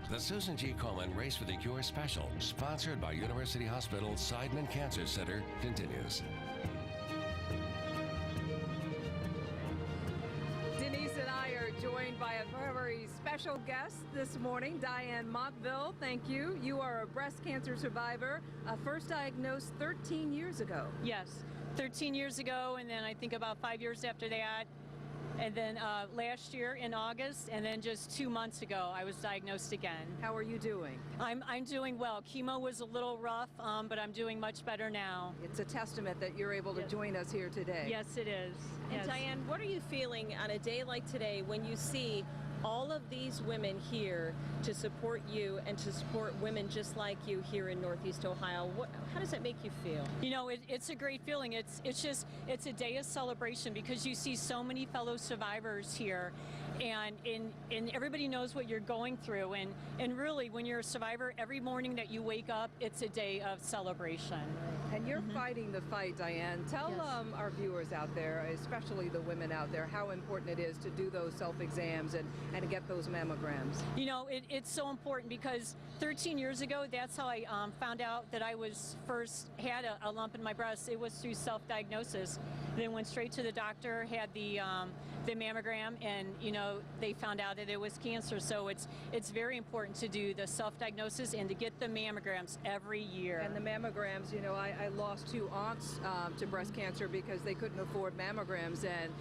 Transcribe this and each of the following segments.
The Susan G. Komen Race for the Cure special, sponsored by University Hospital Seidman Cancer Center, continues. Denise and I are joined by a very special guest this morning, DianneMontville. Thank you. You are a breast cancer survivor, first diagnosed 13 years ago. Yes, 13 years ago, and then I think about 5 years after that. And then last year in August, and then just 2 months ago, I was diagnosed again. How are you doing? I'm doing well. Chemo was a little rough, but I'm doing much better now. It's a testament that you're able to join us here today. Yes, it is. And Yes. Dianne, what are you feeling on a day like today when you see all of these women here to support you and to support women just like you here in Northeast Ohio? How does that make you feel? You know, it's a great feeling. It's a day of celebration because you see so many fellow survivors here, and everybody knows what you're going through. And really, when you're a survivor, every morning that you wake up, it's a day of celebration. And you're fighting the fight, Dianne. Tell Yes. our viewers out there, especially the women out there, how important it is to do those self-exams and get those mammograms. You know, it's so important because 13 years ago, that's how I found out that I was first had a lump in my breast. It was through self-diagnosis. Then went straight to the doctor, had the mammogram, and you know they found out that it was cancer. So it's very important to do the self-diagnosis and to get the mammograms every year. And the mammograms, you know, I lost 2 aunts to breast cancer because they couldn't afford mammograms, and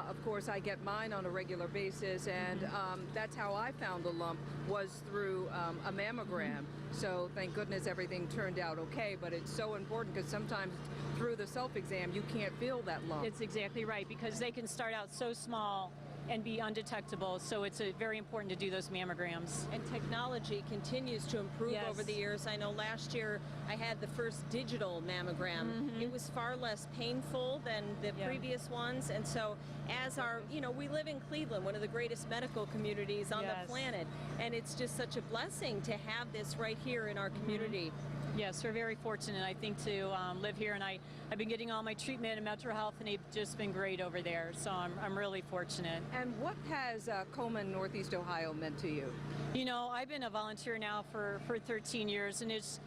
of course I get mine on a regular basis, and that's how I found the lump, was through a mammogram. So thank goodness everything turned out okay, but it's so important because sometimes through the self-exam you can't feel that lump. It's exactly right, because they can start out so small and be undetectable, so it's very important to do those mammograms. And technology continues to improve Yes. over the years. I know last year I had the first digital mammogram. It was far less painful than the previous ones, and so as we live in Cleveland, one of the greatest medical communities on the planet, and it's just such a blessing to have this right here in our community. Yes, we're very fortunate, I think, to live here, and I've been getting all my treatment at Metro Health, and they've just been great over there, so I'm really fortunate. And what has Komen, Northeast Ohio meant to you? You know, I've been a volunteer now for 13 years, and it's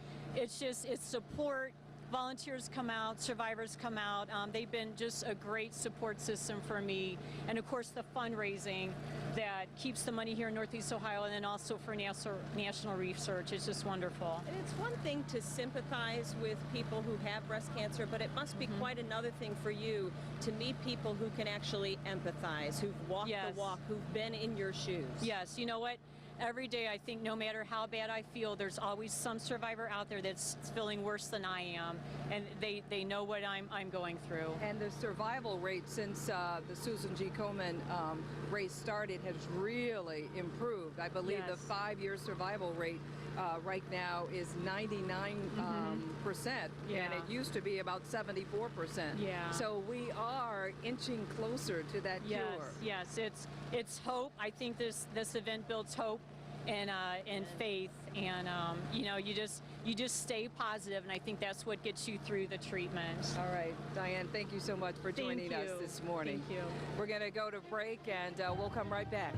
support. Volunteers come out, survivors come out. They've been just a great support system for me, and of course the fundraising that keeps the money here in Northeast Ohio, and then also for national research. It's just wonderful. And it's one thing to sympathize with people who have breast cancer, but it must be quite another thing for you to meet people who can actually empathize, who've walked the walk, who've been in your shoes. Yes, you know what? Every day I think no matter how bad I feel, there's always some survivor out there that's feeling worse than I am, and they know what I'm going through. And the survival rate since the Susan G. Komen race started has really improved. I believe the 5-year survival rate right now is 99%, and it used to be about 74%. Yeah. So we are inching closer to that cure. Yes, it's hope. I think this event builds hope and faith, and you just stay positive, and I think that's what gets you through the treatment. All right, Dianne, thank you so much for joining us this morning. Thank you. We're going to go to break, and we'll come right back.